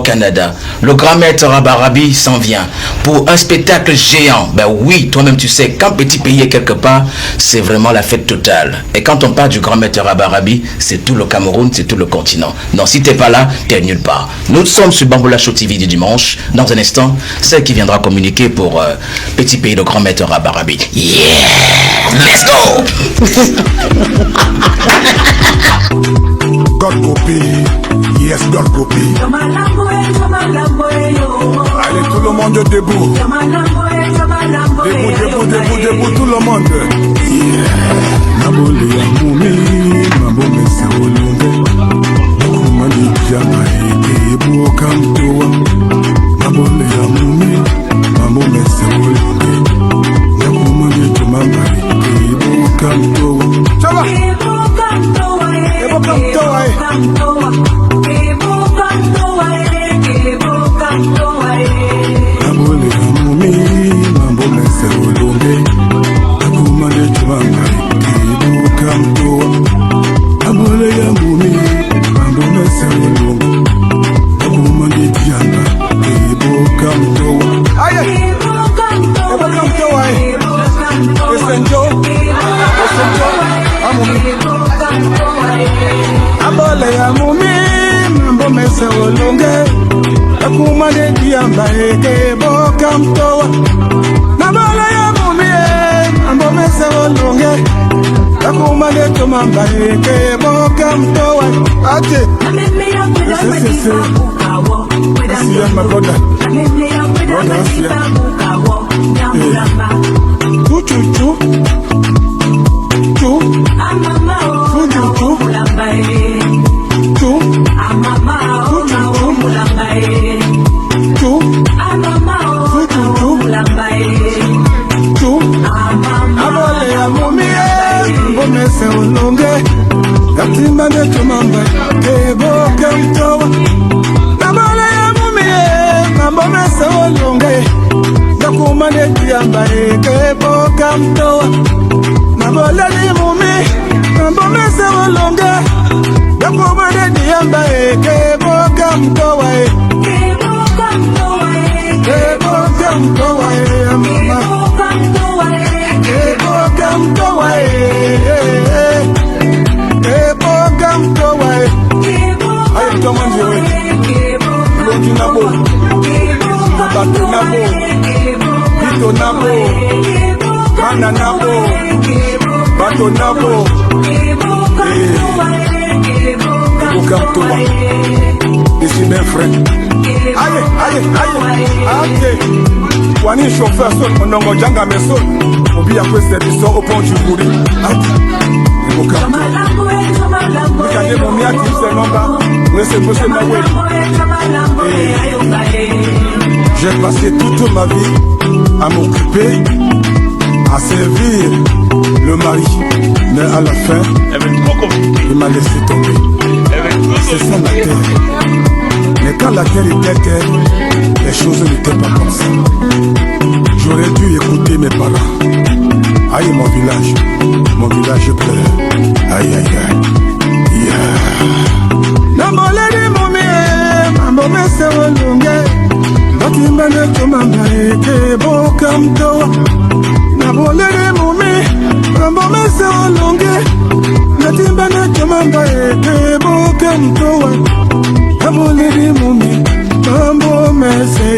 Canada. Le grand maître Rabarabi s'en vient pour un spectacle géant. Ben oui, toi-même tu sais, quand petit pays est quelque part, c'est vraiment la fête totale. Et quand on parle du grand maître Rabarabi, c'est tout le Cameroun, c'est tout le continent. Non, si t'es pas là, t'es nulle part. Nous sommes sur Bamboula Show TV du dimanche. Dans un instant, celle qui viendra communiquer pour petit pays, le grand maître Rabarabi. Yeah! Let's go! God go pay, yes God go pay. Allez tout le monde debout. Debout tout le monde. Yeah. Nabole ya mumi, mabome se olonge. Kumani jama eke boka mtoa. Nabole ya mumi, mabome se olonge. Kumani jama eke boka mtoa. Chaba. Wani chauffeur son onongo janga meso obi ya kwese biso opon chukuri ati Bokamto Mikade momi ati se nomba wese bose na we. J'ai passé toute ma vie à m'occuper, à servir le mari, mais à la fin il m'a laissé tomber. C'est ça la terre. Mais quand la terre était terre, les choses n'étaient pas comme ça. J'aurais dû écouter mes parents. Aïe mon village pleure. Aïe aïe aïe. Yeah. Namoleli mumie, mamome se walunge. Bakimane tumamba eke bokamto. Namoleli mumie, mamome se walunge. Natimbane tumamba eke bokamto. Namoleli mumie, mamome se.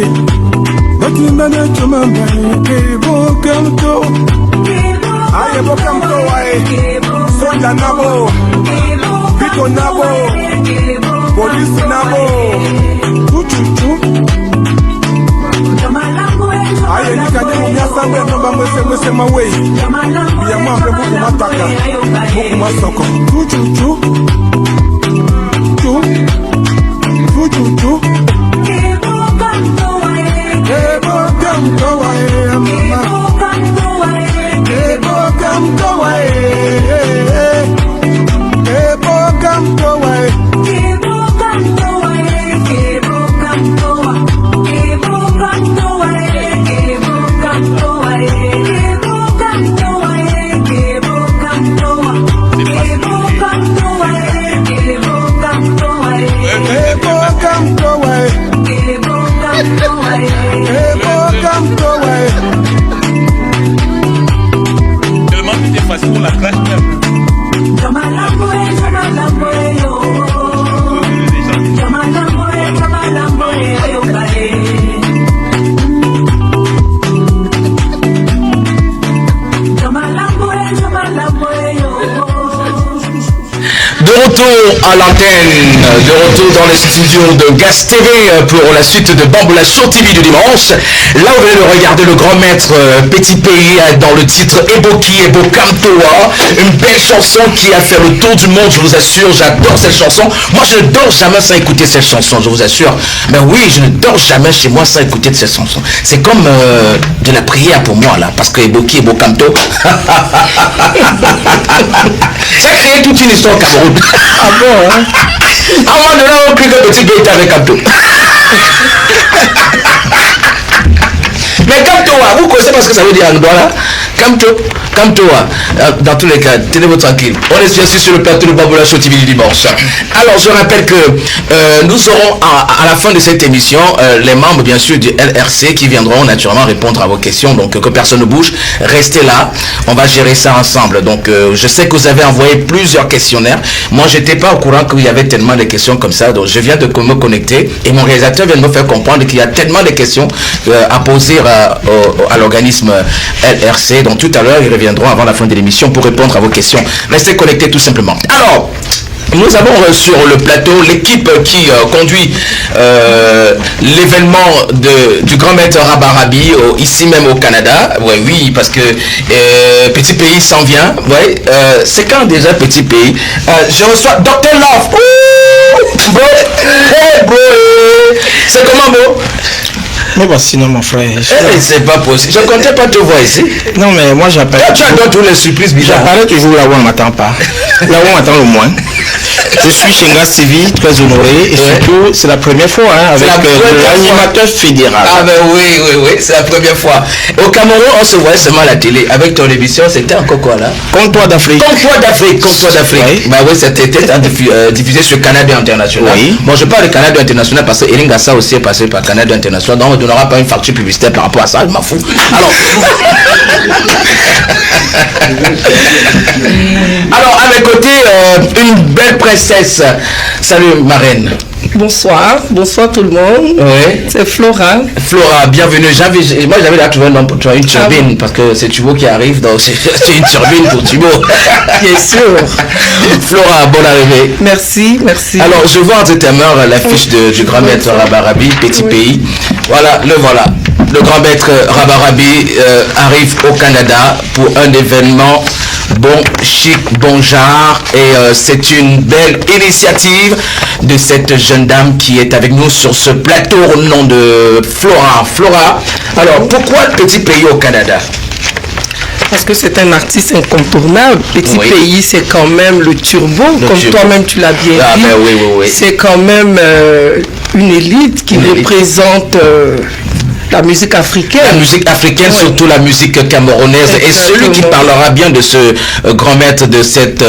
Bakimane tumamba eke bokamto. Aye bokamto aye. Soja nabo. Bito nabo. Police nabo. Chuchuchu. Aye nikade munyasa mwe nomba mwese mawe. Biya mwambe buku mataka. Buku masoko. Chuchuchu. Chuchuchu. retour à l'antenne, de retour dans les studios de Gaz TV pour la suite de Bamboula Show TV du dimanche. Là, vous venez de regarder le grand maître Petit Pays dans le titre Eboki Ebokamtoa, une belle chanson qui a fait le tour du monde, je vous assure. J'adore cette chanson. Moi, je ne dors jamais sans écouter cette chanson, je vous assure. Mais oui, je ne dors jamais chez moi sans écouter cette chanson. C'est comme de la prière pour moi, là, parce que Eboki Ebokamto, ça a créé toute une histoire au Cameroun. Ah bon, hein? Avant de là, on crie que Petit Pays était avec Kamto. Mais Kamtoa, vous connaissez pas ce que ça veut dire en Douala? Kamtoa, dans tous les cas, tenez-vous tranquille. On est bien sûr sur le plateau de Bamboula Show TV du dimanche. Alors, je rappelle que nous aurons à la fin de cette émission les membres, bien sûr, du LRC qui viendront naturellement répondre à vos questions. Donc, que personne ne bouge. Restez là. On va gérer ça ensemble. Donc, je sais que vous avez envoyé plusieurs questionnaires. Moi, j'étais pas au courant qu'il y avait tellement de questions comme ça. Donc, je viens de me connecter et mon réalisateur vient de me faire comprendre qu'il y a tellement de questions à poser à l'organisme LRC. Donc, tout à l'heure, ils reviendront avant la fin de l'émission pour répondre à vos questions. Restez connectés tout simplement. Alors, nous avons sur le plateau l'équipe qui conduit l'événement du grand maître Rabarabi ici même au Canada. Ouais, oui, parce que Petit Pays s'en vient. Ouais, c'est quand déjà Petit Pays? Je reçois Dr Love. Ouh, bro. Hey, bro. C'est comment, bro? Mais bon, sinon, mon frère. C'est pas possible. Je ne comptais pas te voir ici. Non, mais moi, j'appelle. Tu adores toutes les surprises bizarres. J'apparais toujours là où on ne m'attend pas. Là où on m'attend le moins. Je suis chez Gaz TV, très honoré. Et surtout, c'est la première fois avec l'animateur fédéral. Ah, ben oui, c'est la première fois. Au Cameroun, on se voyait seulement à la télé. Avec ton émission, c'était encore quoi là? Comptoir d'Afrique. Comptoir d'Afrique. Oui. Bah oui, c'était diffusé sur Canada International. Oui. Bon, je parle de Canada International parce que Eringassa aussi est passé par Canada International. Donc, on ne donnera pas une facture publicitaire par rapport à ça. Je m'en fous. Alors, à mes côtés, une belle princesse. Salut, marraine. Bonsoir tout le monde. Oui. C'est Flora. Flora, bienvenue. Moi j'avais là trouvé un nom pour toi, une turbine, parce que c'est Thubaut qui arrive, donc c'est une turbine pour Thubaut. Bien sûr. Flora, bonne arrivée. Merci. Alors je vois en tes mains l'affiche du grand maître Rabarabi, Petit Pays. Voilà. Le grand maître Rabarabi arrive au Canada pour un événement bon chic, bon genre, et c'est une belle initiative de cette jeune dame qui est avec nous sur ce plateau au nom de Flora. Flora, alors pourquoi Petit Pays au Canada? Parce que c'est un artiste incontournable. Petit Pays, c'est quand même le turbo, comme toi-même tu l'as bien dit. Ben oui. C'est quand même une élite qui représente la musique africaine. La musique africaine, surtout la musique camerounaise. Exactement. Et celui qui parlera bien de ce grand maître, de cet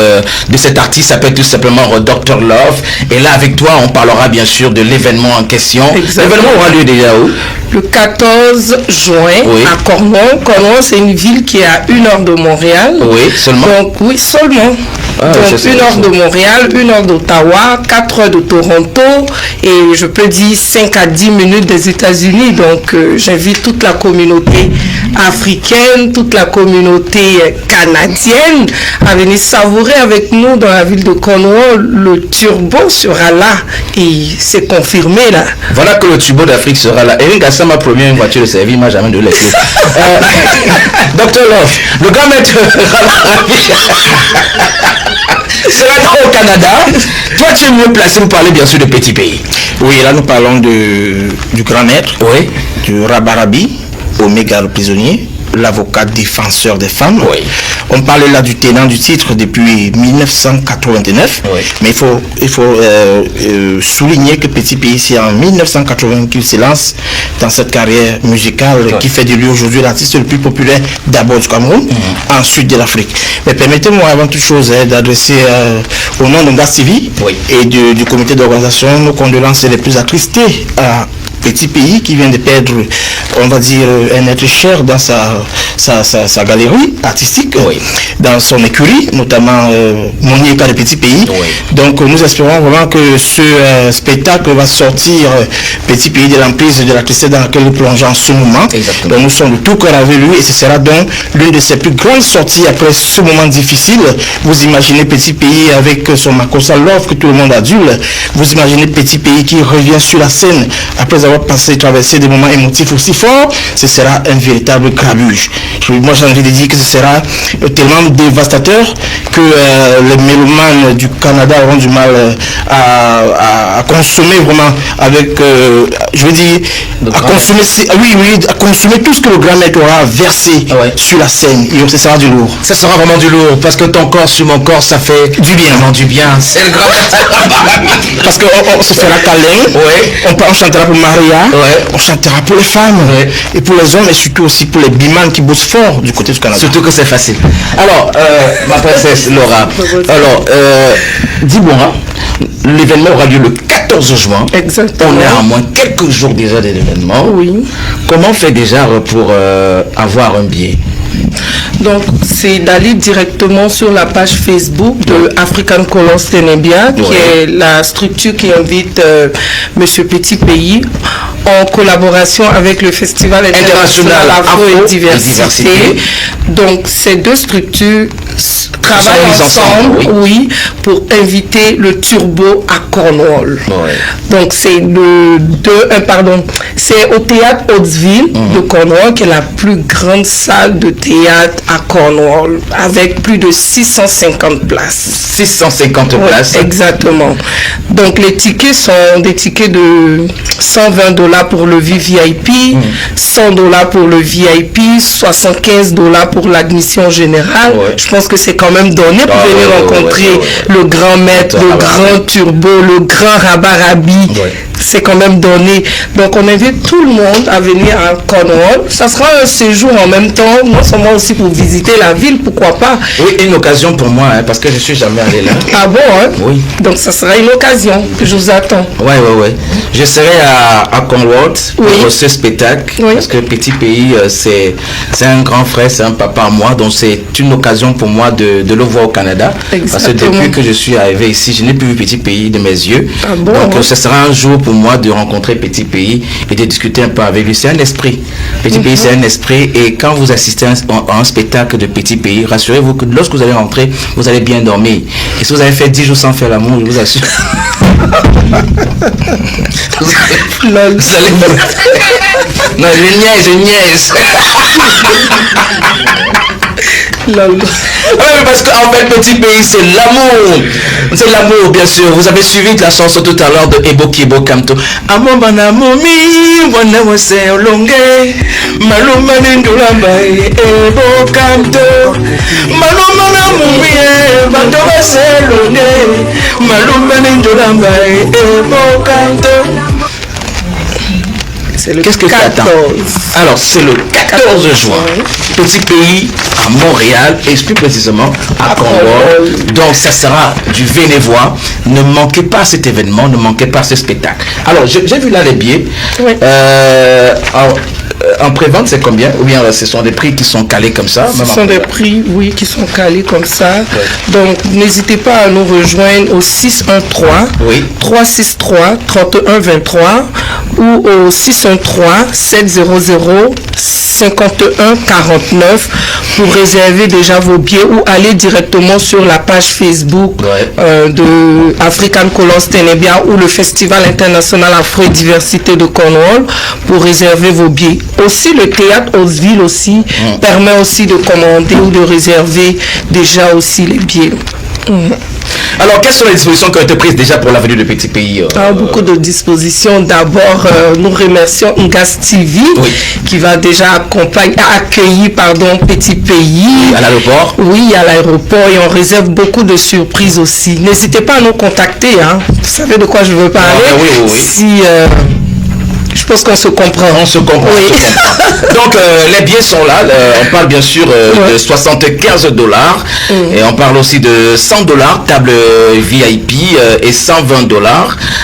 artiste, s'appelle tout simplement Dr Love. Et là, avec toi, on parlera bien sûr de l'événement en question. L'événement aura lieu déjà où? Le 14 juin à Cornon. Cornon, c'est une ville qui est à 1 heure de Montréal. Oui, seulement. Donc, oui, seulement. Donc 1 heure de Montréal, 1 heure d'Ottawa, 4 heures de Toronto et je peux dire 5 à 10 minutes des États-Unis. Donc j'invite toute la communauté africaine, toute la communauté canadienne à venir savourer avec nous dans la ville de Cornwall. Le turbo sera là et c'est confirmé là. Voilà que le turbo d'Afrique sera là. Eric Gassan m'a promis une voiture de service, m'a jamais donné les clés. Dr Love, le grand maître sera là au Canada. Toi, tu es mieux placé pour parler bien sûr de Petit Pays. Oui, là nous parlons du grand maître, du Rabarabi, Oméga le prisonnier, l'avocat défenseur des femmes. Oui. On parle là du tenant du titre depuis 1989, mais il faut souligner que Petit Pays, c'est en 1980 qu'il se lance dans cette carrière musicale qui fait de lui aujourd'hui l'artiste le plus populaire d'abord du Cameroun, ensuite de l'Afrique. Mais permettez-moi avant toute chose d'adresser au nom de Gaz TV et du comité d'organisation nos condoléances les plus attristées Petit Pays qui vient de perdre, on va dire, un être cher dans sa galerie artistique, dans son écurie, notamment Monier Ka de Petit Pays. Donc nous espérons vraiment que ce spectacle va sortir Petit Pays de l'emprise de la tristesse dans laquelle nous plongeons en ce moment. Donc nous sommes de tout cœur avec lui et ce sera donc l'une de ses plus grandes sorties après ce moment difficile. Vous imaginez Petit Pays avec son Makossa Love que tout le monde adule. Vous imaginez Petit Pays qui revient sur la scène après avoir traversé des moments émotifs aussi forts. Ce sera un véritable grabuge. Moi j'ai envie de dire que ce sera tellement dévastateur que les mélomanes du Canada auront du mal à consommer vraiment avec, je veux dire, à consommer tout ce que le grand maître aura versé sur la scène. Et ce sera du lourd. Ça sera vraiment du lourd parce que ton corps sur mon corps, ça fait du bien. Vraiment du bien. C'est le grand maître. Parce qu'on se fera câlin. On chantera pour Maria. On chantera pour les femmes. Et pour les hommes et surtout aussi pour les bimans qui bossent fort du côté du Canada. Surtout que c'est facile. Alors, ma princesse Laura, alors, dis-moi, l'événement aura lieu le 14 juin. Exactement. On est à moins quelques jours déjà de l'événement. Oui. Comment on fait déjà pour avoir un billet? Donc, c'est d'aller directement sur la page Facebook de African Colors Tenebia, qui est la structure qui invite Monsieur Petit Pays en collaboration avec le Festival international Afro et Diversité. Donc, ces deux structures travaillent ensemble, pour inviter le Turbo à Cornwall. Donc, c'est c'est au théâtre Hauteville de Cornwall, qui est la plus grande salle de théâtre à Cornwall, avec plus de 650 places. 650 places. Exactement. Donc, les tickets sont des tickets de $120 pour le VVIP, $100 pour le VIP, $75 pour l'admission générale. Je pense que c'est quand même donné pour venir rencontrer le grand maître, le grand Turbo, le grand Rabarabi. C'est quand même donné. Donc, on invite tout le monde à venir à Cornwall. Ça sera un séjour en même temps, non seulement aussi pour visiter la ville, pourquoi pas. Oui, une occasion pour moi, parce que je ne suis jamais allé là. Ah bon, hein? Oui. Donc, ça sera une occasion que je vous attends. Oui. Je serai à Cornwall pour ce spectacle, parce que Petit Pays, c'est un grand frère, c'est un papa à moi, donc c'est une occasion pour moi de le voir au Canada. Parce que depuis que je suis arrivé ici, je n'ai plus vu Petit Pays de mes yeux. Ah bon, donc, ce sera un jour pour moi de rencontrer Petit Pays et de discuter un peu avec lui. C'est un esprit. Petit Pays, c'est un esprit. Et quand vous assistez à un spectacle de Petit Pays, rassurez-vous que lorsque vous allez rentrer, vous allez bien dormir. Et si vous avez fait 10 jours sans faire l'amour, je vous assure. Vous allez... Non, je niaise. Parce qu'en fait, Petit Pays, c'est l'amour. C'est l'amour, bien sûr. Vous avez suivi la chanson tout à l'heure de Ebo Kibo Kamto. Amo bana momi, wana wase olonge. Maluma nindulamba Ebo Kamto. Maluma na momi, bando wase olonge. Maluma nindulamba Ebo Kamto. Qu'est-ce que tu attends? Alors, c'est le 14 juin. Petit Pays à Montréal, et plus précisément à Cornwall. Donc, ça sera du Vénévois. Ne manquez pas cet événement, ne manquez pas ce spectacle. Alors, j'ai vu là les billets. En pré-vente, c'est combien? Ou bien ce sont des prix qui sont calés comme ça? Ce sont des prix, qui sont calés comme ça. Donc, n'hésitez pas à nous rejoindre au 613-363-3123 ou au 613-700-5149 pour réserver déjà vos billets ou aller directement sur la page Facebook de African Colors Tenebia ou le Festival international Afro et Diversité de Cornwall pour réserver vos billets. Aussi, le théâtre Hauteville aussi permet aussi de commander ou de réserver déjà aussi les billets. Alors, quelles sont les dispositions qui ont été prises déjà pour la venue de Petit Pays? Beaucoup de dispositions. D'abord, nous remercions Ngas TV qui va déjà accueillir Petit Pays. À l'aéroport? Oui, à l'aéroport, et on réserve beaucoup de surprises aussi. N'hésitez pas à nous contacter. Vous savez de quoi je veux parler? Oui. Si... je suppose qu'on se comprend. On se comprend. Oui. On se comprend. Donc, les billets sont là. On parle bien sûr de $75. Et on parle aussi de $100, table VIP, et $120.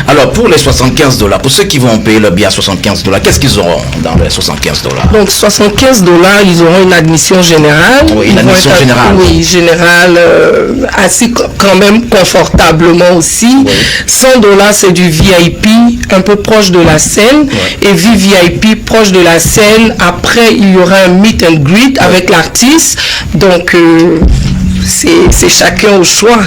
Alors, pour les $75, pour ceux qui vont payer le billet à $75, qu'est-ce qu'ils auront dans les $75? Donc, $75, ils auront une admission générale. Oui, une admission générale. Oui, générale, assis quand même confortablement aussi. Oui. $100, c'est du VIP, un peu proche de la scène. Et VIP, proche de la scène. Après, il y aura un meet and greet avec l'artiste. Donc, c'est chacun au choix.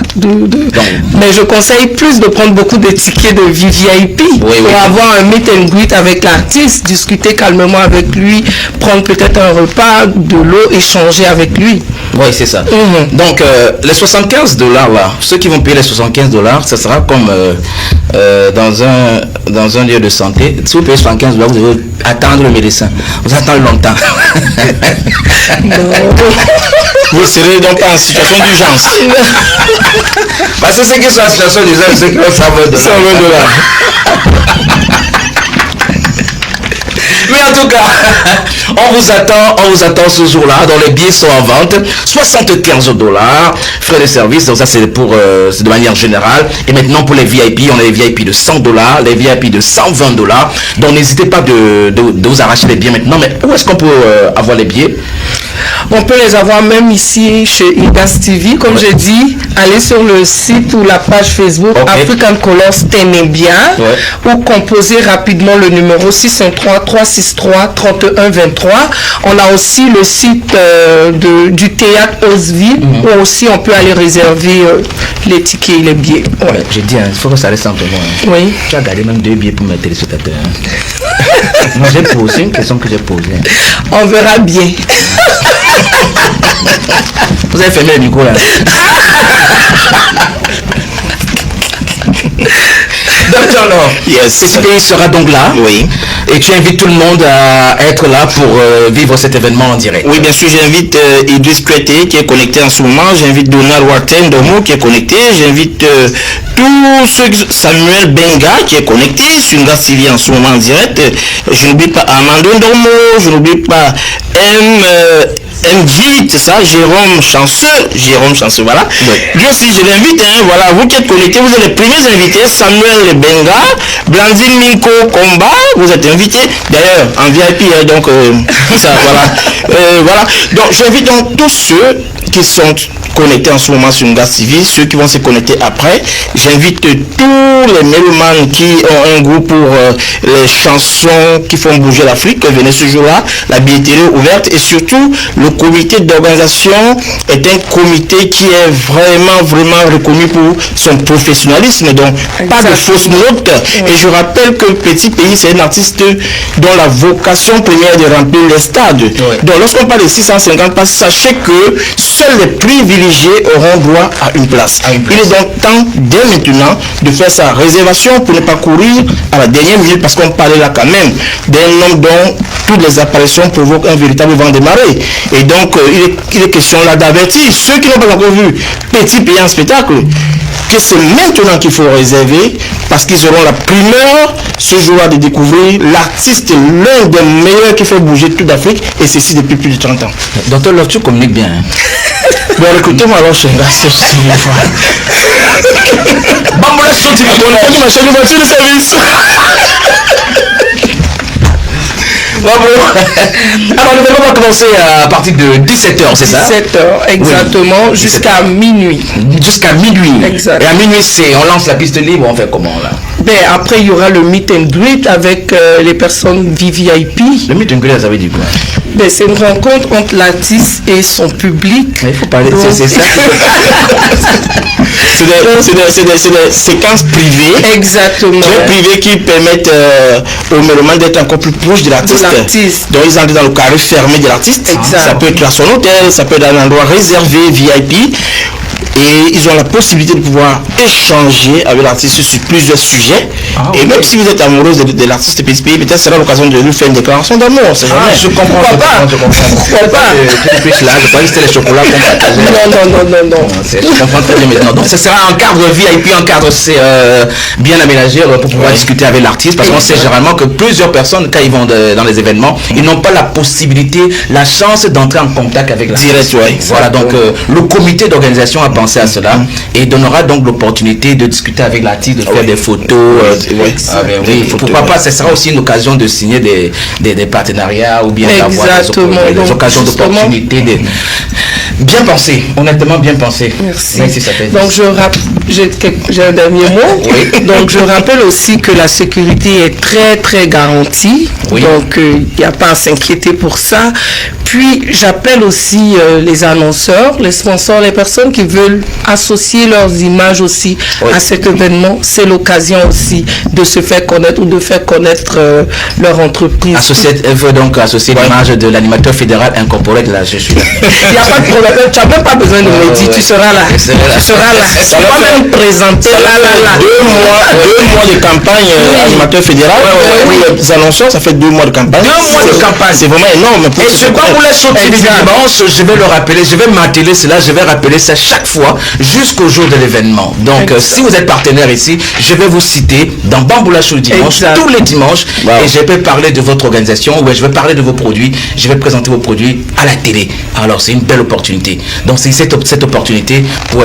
Mais je conseille plus de prendre beaucoup de tickets de VIP pour avoir un meet and greet avec l'artiste, discuter calmement avec lui, prendre peut-être un repas, de l'eau, échanger avec lui. Oui, c'est ça. Donc, les $75 là, ceux qui vont payer les $75, ça sera comme dans un lieu de santé. Si vous payez $75, vous devez attendre le médecin. Vous attendez longtemps. Vous serez donc en situation d'urgence. Parce que ceux qui sont en situation d'urgence, c'est ceux qui ont $120. Mais en tout cas, on vous attend ce jour-là. Donc les billets sont en vente, $75, frais de service. Donc ça c'est c'est de manière générale. Et maintenant pour les VIP, on a les VIP de $100, les VIP de $120. Donc n'hésitez pas de vous arracher les billets maintenant. Mais où est-ce qu'on peut avoir les billets? On peut les avoir même ici chez IGAS TV. Comme j'ai dit, allez sur le site ou la page Facebook African Colors Tenebia ou composez rapidement le numéro 613-363-3123. On a aussi le site du théâtre Osville où aussi on peut aller réserver les tickets et les billets. J'ai dit, il faut que ça reste entre moi. Oui. Tu as gardé même 2 billets pour mes téléspectateurs. Moi j'ai posé une question que j'ai posée. On verra bien. Vous avez fermé le micro là. Docteur Laure, ce pays sera donc là. Oui. Et tu invites tout le monde à être là pour vivre cet événement en direct. Oui, bien sûr, j'invite Idriss Kouete qui est connecté en ce moment. J'invite Donald Waten Domo qui est connecté. J'invite tous ceux, Samuel Benga qui est connecté sur IGAS TV en ce moment en direct. Je n'oublie pas Amandine Domo, je n'oublie pas MJ, c'est ça, Jérôme Chanceux, voilà. Lui aussi, je l'invite, voilà, vous qui êtes connectés, vous êtes les premiers invités, Samuel Benga, Blandine Minko Komba, vous êtes invités, d'ailleurs, en VIP, donc, ça, voilà. Voilà, donc, j'invite donc tous ceux qui sont connectés en ce moment sur IGAS TV, ceux qui vont se connecter après. J'invite tous les mélomanes qui ont un goût pour les chansons qui font bouger l'Afrique. Venez ce jour-là, la billetterie est ouverte et surtout le comité d'organisation est un comité qui est vraiment reconnu pour son professionnalisme, donc pas de fausses notes. Et je rappelle que Petit Pays, c'est un artiste dont la vocation première est de remplir les stades. Donc lorsqu'on parle de 650 places, sachez que seuls les privilégiés auront droit à une place. Il est donc temps dès maintenant de faire sa réservation pour ne pas courir à la dernière minute, parce qu'on parlait là quand même d'un homme dont toutes les apparitions provoquent un véritable vent de marée. Et donc il est question là d'avertir ceux qui n'ont pas encore vu Petit Pays en spectacle que c'est maintenant qu'il faut réserver, parce qu'ils auront la primeur ce jour-là de découvrir l'artiste, l'un des meilleurs qui fait bouger toute l'Afrique, et ceci depuis plus de 30 ans. Docteur Laure, tu communiques bien. Bon, écoutez-moi alors, je suis une fois. Bon, moi, je suis une voiture de service. Bravo. Alors, le débat va commencer à partir de 17h, c'est ça? 17h, exactement, jusqu'à minuit. Jusqu'à minuit. Exact. Et à minuit, on lance la piste libre, on fait comment là? Ben, après, il y aura le meet and greet avec les personnes VIP. Le meet and greet, ça veut dire quoi? Ben, c'est une rencontre entre l'artiste et son public. Mais il faut parler de c'est ça. C'est des séquences privées. Exactement. Très privées qui permettent aux mélomanes d'être encore plus proches de l'artiste. Donc ils entrent dans le carré fermé de l'artiste. Ça peut être à son hôtel, ça peut être dans un endroit réservé VIP. Et ils ont la possibilité de pouvoir échanger avec l'artiste sur plusieurs sujets. Et même si vous êtes amoureuse de l'artiste Petit Pays, peut-être sera l'occasion de lui faire une déclaration d'amour. Je comprends. pas. Pourquoi pas? Là, je crois que c'était les chocolats qu'on partageait. Non. Je comprends très bien maintenant. Donc, ce sera un cadre VIP, un cadre bien aménagé pour pouvoir discuter avec l'artiste, parce qu'on sait généralement que plusieurs personnes, quand ils vont dans les événements, ils n'ont pas la possibilité, la chance d'entrer en contact avec l'artiste. Voilà, donc le comité d'organisation a pensé à cela et donnera donc l'opportunité de discuter avec l'artiste, de faire des photos. Pourquoi pas, ce sera aussi une occasion de signer des partenariats ou bien d'avoir des occasions d'opportunités. Bien pensé, honnêtement bien pensé. Merci. Donc j'ai un dernier mot. Donc je rappelle aussi que la sécurité est très très garantie. Donc il n'y a pas à s'inquiéter pour ça. Puis j'appelle aussi les annonceurs, les sponsors, les personnes qui veulent associer leurs images aussi à cet événement. C'est l'occasion aussi de se faire connaître ou de faire connaître leur entreprise. Elle veut donc associer l'image de l'animateur fédéral incorporé de la je suis là. Il n'y a pas de problème. Tu n'as même pas besoin de me dire, tu seras là. Tu seras là. Ça va même présenter là. 2 mois de campagne animateur fédéral. Les annonceurs, ça fait 2 mois de campagne. 2 mois de campagne. C'est vraiment énorme. Et je pas vous laisser sortir dimanche, je vais le rappeler, je vais m'atteler cela, je vais rappeler ça chaque fois jusqu'au jour de l'événement. Donc si vous êtes partenaire ici, je vais vous citer dans Bamboula Show dimanche, tous les dimanches, et je vais parler de votre organisation, je vais parler de vos produits, je vais présenter vos produits à la télé. Alors c'est une belle opportunité. Donc c'est cette opportunité pour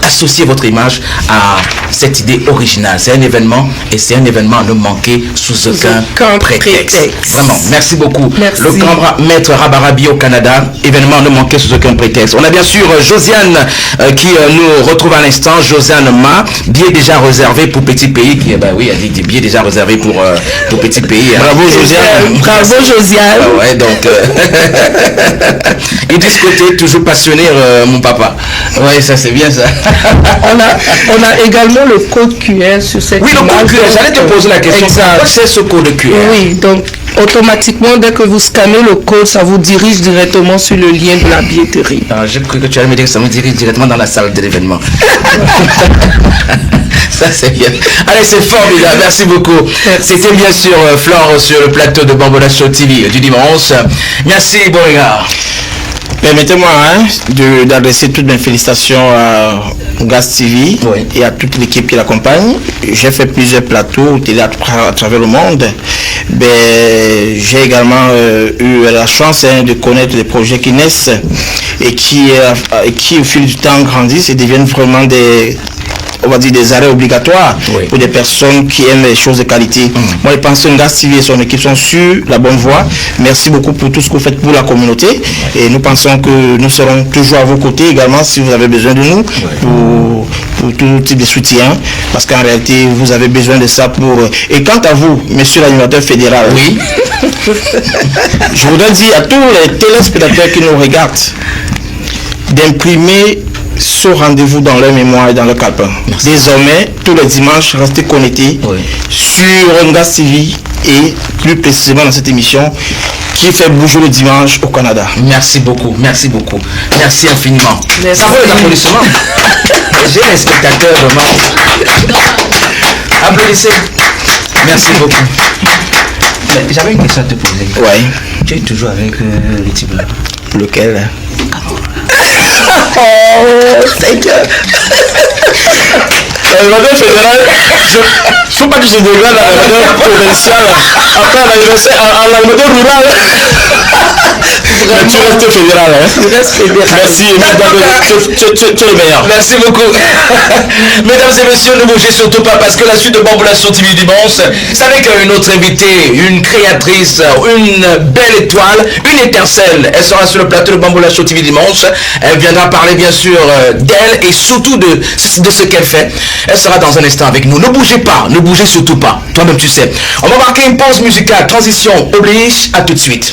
associer votre image à cette idée originale. C'est un événement et c'est un événement à ne manquer sous aucun prétexte. Vraiment, merci beaucoup. Merci. Le grand maître Rabarabi au Canada, événement à ne manquer sous aucun prétexte. On a bien sûr Josiane qui nous retrouve à l'instant. Josiane Ma, billet déjà réservé pour Petit Pays. Qui, elle dit billet déjà réservé pour Petit Pays. Bravo Josiane. Bravo Josiane. Donc et de ce côté, toujours passionné mon papa. Oui, ça c'est bien ça. on a également le code QR sur cette image. Oui, le code QR, j'allais te poser la question. Quoi c'est ce code QR? Oui, donc automatiquement, dès que vous scannez le code, ça vous dirige directement sur le lien de la billetterie. J'ai cru que tu allais me dire que ça me dirige directement dans la salle de l'événement. Ça c'est bien. Allez, c'est formidable, merci beaucoup. C'était bien sûr Flore sur le plateau de Bamboula Show TV du dimanche. Merci, bon regard. Permettez-moi d'adresser toutes mes félicitations à Gaz TV et à toute l'équipe qui l'accompagne. J'ai fait plusieurs plateaux télé à travers le monde. J'ai également eu la chance de connaître les projets qui naissent et qui au fil du temps grandissent et deviennent vraiment des arrêts obligatoires pour des personnes qui aiment les choses de qualité. Moi, je pense que Gaz TV et son équipe sont sur la bonne voie. Merci beaucoup pour tout ce que vous faites pour la communauté. Et nous pensons que nous serons toujours à vos côtés également si vous avez besoin de nous pour tout type de soutien. Parce qu'en réalité, vous avez besoin de ça pour... Et quant à vous, monsieur l'animateur fédéral, je voudrais dire à tous les téléspectateurs qui nous regardent d'imprimer ce rendez-vous dans leur mémoire et dans leur calepin. Désormais, tous les dimanches, restez connectés sur Gaz TV et plus précisément dans cette émission qui fait bouger le dimanche au Canada. Merci beaucoup, merci beaucoup. Merci infiniment. Ça vaut les applaudissements. J'ai les spectateurs vraiment. Applaudissez. Merci beaucoup. J'avais une question à te poser. Tu es toujours avec le type là. Lequel? L'animateur fédéral, je ne faut pas que je dégrade l'animateur provincial après l'animateur rural. Mais tu restes fédéral, Merci, tu es le meilleur. Merci beaucoup. Mesdames et messieurs, ne bougez surtout pas parce que la suite de Bamboula Show TV dimanche, c'est avec une autre invitée, une créatrice, une belle étoile, une étincelle. Elle sera sur le plateau de Bamboula Show TV dimanche. Elle viendra parler bien sûr d'elle et surtout de ce qu'elle fait. Elle sera dans un instant avec nous. Ne bougez pas, ne bougez surtout pas. Toi-même tu sais. On va marquer une pause musicale. Transition oblige. À tout de suite.